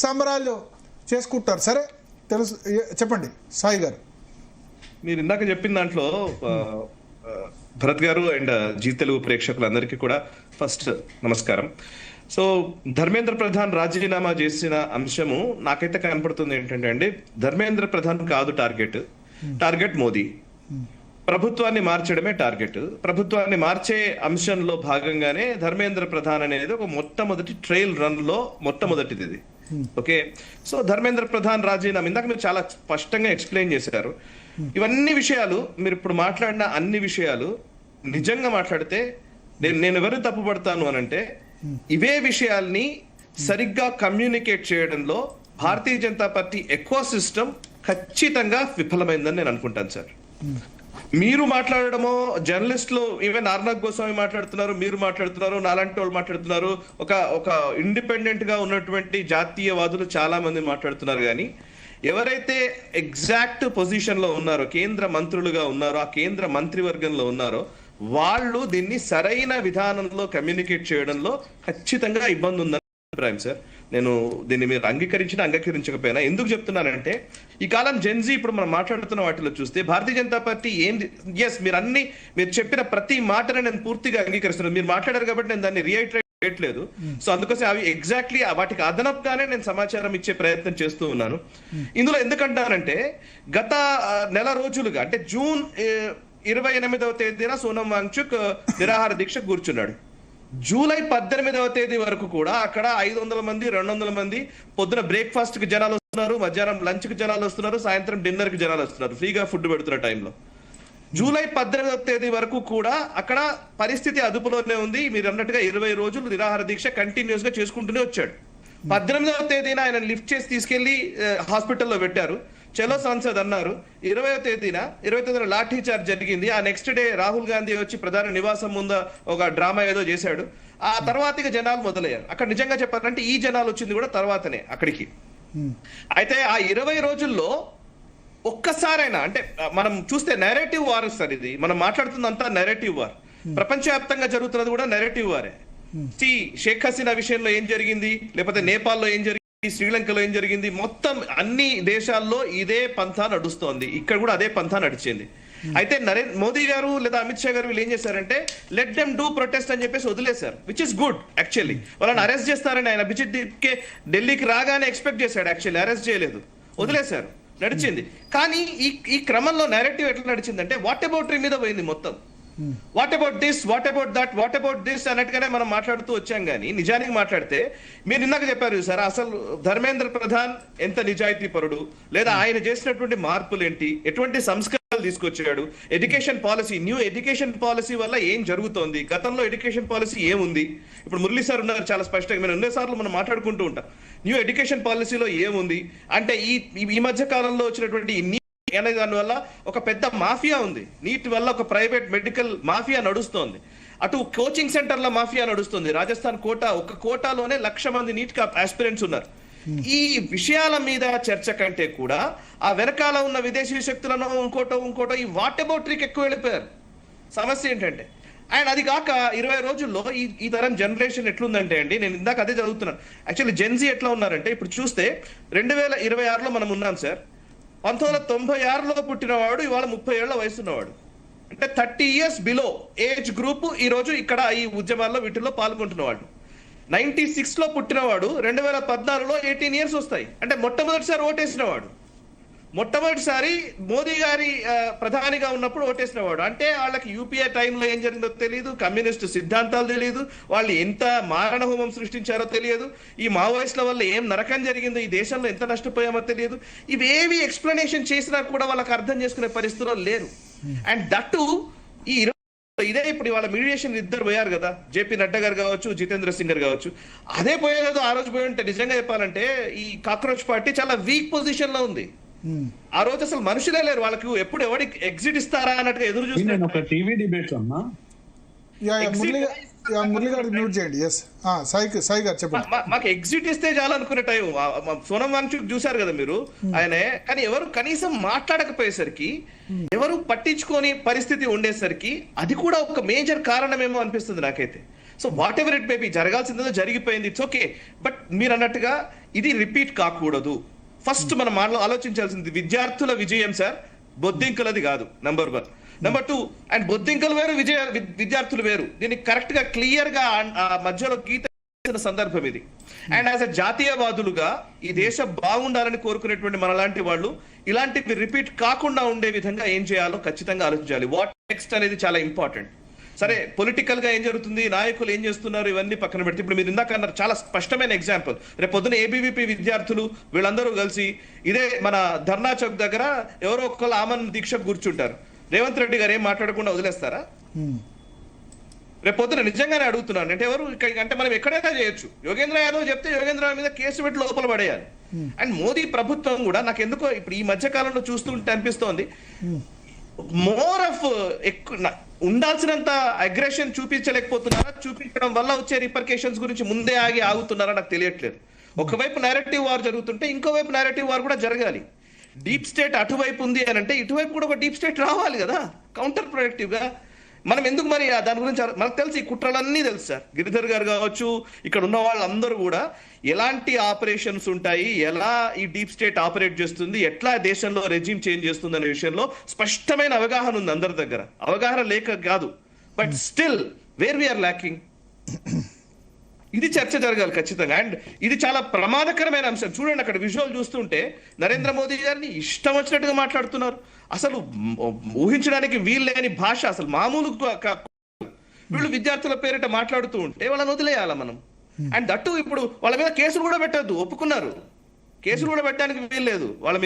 సంబరాలు చేసుకుంటారు. సరే తెలుసు, చెప్పండి సాయి గారు. మీరు ఇందాక చెప్పిన దాంట్లో భరత్ గారు అండ్ జీ తెలుగు ప్రేక్షకులందరికీ కూడా ఫస్ట్ నమస్కారం. సో ధర్మేంద్ర ప్రధాన్ రాజీనామా చేసిన అంశము నాకైతే కనపడుతుంది ఏంటంటే అండి, ధర్మేంద్ర ప్రధాన్ కాదు టార్గెట్ మోదీ. ప్రభుత్వాన్ని మార్చడమే టార్గెట్. ప్రభుత్వాన్ని మార్చే అంశంలో భాగంగానే ధర్మేంద్ర ప్రధాన్ అనేది ఒక మొట్టమొదటి ట్రయల్ రన్ లో మొట్టమొదటిది ఇది. ఓకే, సో ధర్మేంద్ర ప్రధాన్ రాజీనామా ఇందాక మీరు చాలా స్పష్టంగా ఎక్స్ప్లెయిన్ చేశారు. ఇవన్నీ విషయాలు మీరు ఇప్పుడు మాట్లాడిన అన్ని విషయాలు నిజంగా మాట్లాడితే నేను ఎవరు తప్పుపడతాను అనంటే, ఇవే విషయాల్ని సరిగ్గా కమ్యూనికేట్ చేయడంలో Bharatiya Janata party eco system ఖచ్చితంగా విఫలమైందని నేను అనుకుంటాను సార్. మీరు మాట్లాడడమో, జర్నలిస్టులు ఈవెన్ ఆర్నబ్ గోస్వామి మాట్లాడుతున్నారు, మీరు మాట్లాడుతున్నారు, నాలాంటి వాళ్ళు మాట్లాడుతున్నారు, ఒక ఇండిపెండెంట్ గా ఉన్నటువంటి జాతీయవాదులు చాలా మంది మాట్లాడుతున్నారు. కానీ ఎవరైతే ఎగ్జాక్ట్ పొజిషన్ లో ఉన్నారో, కేంద్ర మంత్రులుగా ఉన్నారో, ఆ కేంద్ర మంత్రివర్గంలో ఉన్నారో, వాళ్ళు దీన్ని సరైన విధానంలో కమ్యూనికేట్ చేయడంలో ఖచ్చితంగా ఇబ్బంది ఉందని అభిప్రాయం సార్. నేను దీన్ని మీరు అంగీకరించకపోయినా ఎందుకు చెప్తున్నానంటే, ఈ కాలం జెన్జీ ఇప్పుడు మనం మాట్లాడుతున్న వాటిలో చూస్తే భారతీయ జనతా పార్టీ ఎస్ మీరు చెప్పిన ప్రతి మాటను నేను పూర్తిగా అంగీకరిస్తున్నాను. మీరు మాట్లాడారు కాబట్టి నేను దాన్ని రిఐటరేట్ చేయట్లేదు. సో అందుకోసం అవి ఎగ్జాక్ట్లీ వాటికి అదనపుగానే నేను సమాచారం ఇచ్చే ప్రయత్నం చేస్తూ ఉన్నాను. ఇందులో ఎందుకంటానంటే, గత నెల రోజులుగా అంటే జూన్ 28వ తేదీన సోనం వాంగ్చుక్ నిరాహార దీక్ష కూర్చున్నాడు. జూలై 18వ తేదీ వరకు కూడా అక్కడ 500 మంది 200 మంది పొద్దున బ్రేక్ఫాస్ట్ కి జనాలు వస్తున్నారు, మధ్యాహ్నం లంచ్ కి జనాలు వస్తున్నారు, సాయంత్రం డిన్నర్ కి జనాలు వస్తున్నారు, ఫ్రీగా ఫుడ్ పెడుతున్న టైంలో. జూలై 18వ తేదీ వరకు కూడా అక్కడ పరిస్థితి అదుపులోనే ఉంది. మీరు అన్నట్టుగా 20 రోజులు నిరాహార దీక్ష కంటిన్యూస్ గా చేసుకుంటూనే వచ్చాడు. 18వ తేదీన ఆయన లిఫ్ట్ చేసి తీసుకెళ్లి హాస్పిటల్లో పెట్టారు, చలో సంసద్ అన్నారు. 20వ తేదీన లాఠీ చార్జ్ జరిగింది. ఆ నెక్స్ట్ డే రాహుల్ గాంధీ వచ్చి ప్రధాని నివాసం ముందు ఒక డ్రామా ఏదో చేశాడు. ఆ తర్వాత ఇక జనాలు మొదలయ్యారు. అక్కడ నిజంగా చెప్పాలంటే ఈ జనాలు వచ్చింది కూడా తర్వాతనే అక్కడికి. అయితే ఆ 20 రోజుల్లో ఒక్కసారైనా, అంటే మనం చూస్తే నెరేటివ్ వార్ సార్, ఇది మనం మాట్లాడుతుందంతా నెరేటివ్ వార్. ప్రపంచవ్యాప్తంగా జరుగుతున్నది కూడా నెరేటివ్ వారే. షేక్ హసీనా విషయంలో ఏం జరిగింది, లేకపోతే నేపాల్లో ఏం జరిగింది, శ్రీలంకలో ఏం జరిగింది, మొత్తం అన్ని దేశాల్లో ఇదే పంథా నడుస్తోంది. ఇక్కడ కూడా అదే పంథా నడిచింది. అయితే మోదీ గారు లేదా అమిత్ షా గారు వీళ్ళు ఏం చేశారంటే, లెట్ దెమ్ డూ ప్రొటెస్ట్ అని చెప్పేసి వదిలేశారు, విచ్ ఇస్ గుడ్. యాక్చువల్లీ వాళ్ళని అరెస్ట్ చేస్తారని ఆయన ఢిల్లీకి రాగానే ఎక్స్పెక్ట్ చేశాడు. యాక్చువల్లీ అరెస్ట్ చేయలేదు, వదిలేశారు, నడిచింది. కానీ ఈ క్రమంలో నేరేటివ్ ఎట్లా నడిచిందంటే, వాట్ అబౌట్ మీద పోయింది మొత్తం. What about this, what about that, what about this అన్నట్టుగానే మనం మాట్లాడుతూ వచ్చాం. కానీ నిజానికి మాట్లాడితే, మీరు ఇందాక చెప్పారు సార్, అసలు ధర్మేంద్ర ప్రధాన్ ఎంత నిజాయితీ పరుడు, లేదా ఆయన చేసినటువంటి మార్పులు ఏంటి, ఎటువంటి సంస్కరణలు తీసుకొచ్చాడు, education policy, new education policy వల్ల ఏం జరుగుతోంది, గతంలో ఎడ్యుకేషన్ పాలసీ ఏముంది. ఇప్పుడు మురళీ సార్ ఉన్నారు చాలా స్పష్టంగా, మేము ఎన్నోసార్లు మనం మాట్లాడుకుంటూ ఉంటాం, న్యూ ఎడ్యుకేషన్ పాలసీలో ఏముంది అంటే, ఈ మధ్య కాలంలో వచ్చినటువంటి అనే దాని వల్ల ఒక పెద్ద మాఫియా ఉంది. నీట్ వల్ల ఒక ప్రైవేట్ మెడికల్ మాఫియా నడుస్తోంది. అటు కోచింగ్ సెంటర్ల మాఫియా నడుస్తుంది. రాజస్థాన్ ఒక కోటాలోనే 1,00,000 మంది నీట్ ఆస్పిరెంట్స్ ఉన్నారు. ఈ విషయాల మీద చర్చ కంటే కూడా ఆ వెనకాల ఉన్న విదేశీ శక్తులను ఇంకోటో ఈ వాట్ అబౌట్ ట్రీకి ఎక్కువ వెళ్ళిపోయారు. సమస్య ఏంటంటే, అండ్ అది కాక 20 రోజుల్లో ఈ తరం జనరేషన్ ఎట్లుందంటే అండి, నేను ఇందాక అదే చదువుతున్నాను. యాక్చువల్లీ జెన్జీ ఎట్లా ఉన్నారంటే, ఇప్పుడు చూస్తే 2026లో మనం ఉన్నాం సార్. 1996లో పుట్టినవాడు ఇవాళ 30 ఏళ్ల వయసున్నవాడు, అంటే 30 years బిలో ఏజ్ గ్రూప్ ఈ రోజు ఇక్కడ ఈ ఉద్యమాల్లో వీటిల్లో పాల్గొంటున్నవాడు. 96లో పుట్టినవాడు 2014లో 18 years వస్తాయి, అంటే మొట్టమొదటిసారి ఓటేసినవాడు, మొట్టమొదటిసారి మోదీ గారి ప్రధానిగా ఉన్నప్పుడు ఓటేసినవాడు. అంటే వాళ్ళకి యూపీఏ టైంలో ఏం జరిగిందో తెలియదు, కమ్యూనిస్టు సిద్ధాంతాలు తెలియదు, వాళ్ళు ఎంత మారణహోమం సృష్టించారో తెలియదు, ఈ మావోయిస్టుల వల్ల ఏం నరకం జరిగిందో, ఈ దేశంలో ఎంత నష్టపోయామో తెలియదు. ఇవేవి ఎక్స్ప్లెనేషన్ చేసినా కూడా వాళ్ళకి అర్థం చేసుకునే పరిస్థితిలో లేరు. అండ్ దట్టు ఇదే ఇప్పుడు వాళ్ళ మీడియేషన్ ఇద్దరు పోయారు కదా, జేపీ నడ్డా గారు కావచ్చు, జితేంద్ర సింగ్ గారు కావచ్చు. అదే పోయేదో ఆ రోజు పోయి ఉంటే నిజంగా చెప్పాలంటే ఈ కాక్రోచ్ పార్టీ చాలా వీక్ పొజిషన్ లో ఉంది. ఆ రోజు అసలు మనుషులే లేరు, వాళ్ళకి ఎప్పుడు ఎవడి ఎగ్జిట్ ఇస్తారా అన్నట్టుగా ఎదురు చూస్తున్నారు. ఒక టీవీ డిబేట్ అన్నా మాకు ఎగ్జిట్ ఇస్తే చాలనుకునే టైం. సోనం వాంగ్చుక్ చూశారు కదా మీరు, ఆయనే. కానీ ఎవరు కనీసం మాట్లాడకపోయేసరికి, ఎవరు పట్టించుకొని పరిస్థితి ఉండేసరికి, అది కూడా ఒక మేజర్ కారణమేమో అనిపిస్తుంది నాకైతే. So whatever it may be జరగాల్సిందో జరిగిపోయింది, ఇట్స్ ఓకే. బట్ మీరు అన్నట్టుగా ఇది రిపీట్ కాకూడదు. ఫస్ట్ మనం ఆలోచించాల్సింది విద్యార్థుల విజయం సార్, బొద్దింకలది కాదు. నెంబర్ 1. నెంబర్ 2, అండ్ బొద్దింకలు వేరు, విద్యార్థులు వేరు. దీనికి కరెక్ట్ గా క్లియర్ గా మధ్యలో గీత సందర్భం ఇది. అండ్ యాజ్ అ జాతీయవాదులుగా ఈ దేశం బాగుండాలని కోరుకునేటువంటి మనలాంటి వాళ్ళు ఇలాంటివి రిపీట్ కాకుండా ఉండే విధంగా ఏం చేయాలో ఖచ్చితంగా ఆలోచించాలి. వాట్ నెక్స్ట్ అనేది చాలా ఇంపార్టెంట్. సరే, పొలిటికల్ గా ఏం జరుగుతుంది, నాయకులు ఏం చేస్తున్నారు, ఇవన్నీ పక్కన పెడితే ఇప్పుడు మీరు ఇందాక అన్నారు చాలా స్పష్టమైన ఎగ్జాంపుల్. రేపు పొద్దున ఏబీవీపీ విద్యార్థులు వీళ్ళందరూ కలిసి ఇదే మన ధర్నా చౌక్ దగ్గర ఎవరో ఒకళ్ళు ఆమరణ దీక్షకు కూర్చుంటారు. రేవంత్ రెడ్డి గారు ఏం మాట్లాడకుండా వదిలేస్తారా? రేపు పొద్దున నిజంగానే అడుగుతున్నాను. అంటే ఎవరు అంటే మనం ఎక్కడైనా చేయొచ్చు. యోగేంద్ర యాదవ్ చెప్తే యోగేంద్ర మీద కేసు పెట్టి లోపల పడేయాలి. అండ్ మోదీ ప్రభుత్వం కూడా నాకు ఎందుకో ఇప్పుడు ఈ మధ్య కాలంలో చూస్తుంటే అనిపిస్తోంది మోర్ ఆఫ్ ఎక్కువ ఉండాల్సినంత అగ్రెషన్ చూపించలేకపోతున్నారా, చూపించడం వల్ల వచ్చే రిపర్కేషన్స్ గురించి ముందే ఆగుతున్నారా నాకు తెలియట్లేదు. ఒకవైపు నేరేటివ్ వార్ జరుగుతుంటే ఇంకోవైపు నేరేటివ్ వార్ కూడా జరగాలి. డీప్ స్టేట్ అటువైపు ఉంది అని అంటే ఇటువైపు కూడా ఒక డీప్ స్టేట్ రావాలి కదా, కౌంటర్ ప్రొడక్టివ్ గా. మనం ఎందుకు మరి దాని గురించి మనకు తెలుసు, ఈ కుట్రలన్నీ తెలుసు సార్. గిరిధర్ గారు కావచ్చు, ఇక్కడ ఉన్న వాళ్ళందరూ కూడా ఎలాంటి ఆపరేషన్స్ ఉంటాయి, ఎలా ఈ డీప్ స్టేట్ ఆపరేట్ చేస్తుంది, ఎట్లా దేశంలో రెజ్యూమ్ చేంజ్ చేస్తుంది అనే విషయంలో స్పష్టమైన అవగాహన ఉంది అందరి దగ్గర. అవగాహన లేక కాదు, but still where we are lacking. ఇది చర్చ జరగాలి ఖచ్చితంగా. అండ్ ఇది చాలా ప్రమాదకరమైన అంశం. చూడండి, అక్కడ విజువల్ చూస్తుంటే నరేంద్ర మోదీ గారిని ఇష్టం వచ్చినట్టుగా మాట్లాడుతున్నారు. అసలు ఊహించడానికి వీలు లేని భాష, అసలు మామూలు వీళ్ళు విద్యార్థుల పేరిట మాట్లాడుతూ ఉంటే వాళ్ళని వదిలేయాలా మనం? అండ్ దట్టు ఇప్పుడు వాళ్ళ మీద కేసులు కూడా పెట్టద్దు, ఒప్పుకున్నారు. కేసులు కూడా పెట్టడానికి వీలు లేదు వాళ్ళ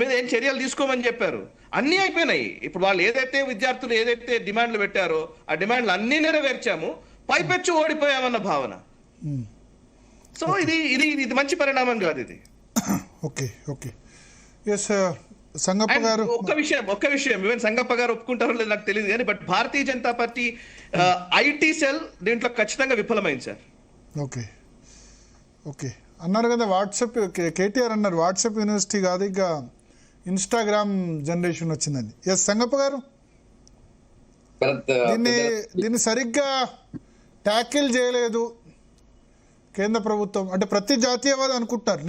మీద ఏం చర్యలు తీసుకోమని చెప్పారు. అన్ని అయిపోయినాయి. ఇప్పుడు వాళ్ళు ఏదైతే విద్యార్థులు ఏదైతే డిమాండ్లు పెట్టారో ఆ డిమాండ్లు అన్ని నెరవేర్చాము, పైపెచ్చు ఓడిపోయామన్న భావన. సో ఇది మంచి పరిణామం కాదు ఇది. ఓకే ఓకే ఎస్ సంగప్ప గారు, ఒక్క విషయం ఈవెన్ సంగప్ప గారు ఒప్పుకుంటారో లేదు నాకు తెలియదు కానీ, but Bharatiya Janata party IT cell దీంట్లో ఖచ్చితంగా విఫలమైంది సార్. ఓకే ఓకే అన్నారు కదా, వాట్సాప్ కేటీఆర్ అన్నారు వాట్సాప్ యూనివర్సిటీ కాదు ఇక ఇన్స్టాగ్రామ్ జనరేషన్ వచ్చిందని. ఎస్ సంగప్ప గారు, దీన్ని సరిగ్గా ట్యాకిల్ చేయలేదు కేంద్ర ప్రభుత్వం. అంటే ప్రతి జాతీయవాది అనుకుంటారు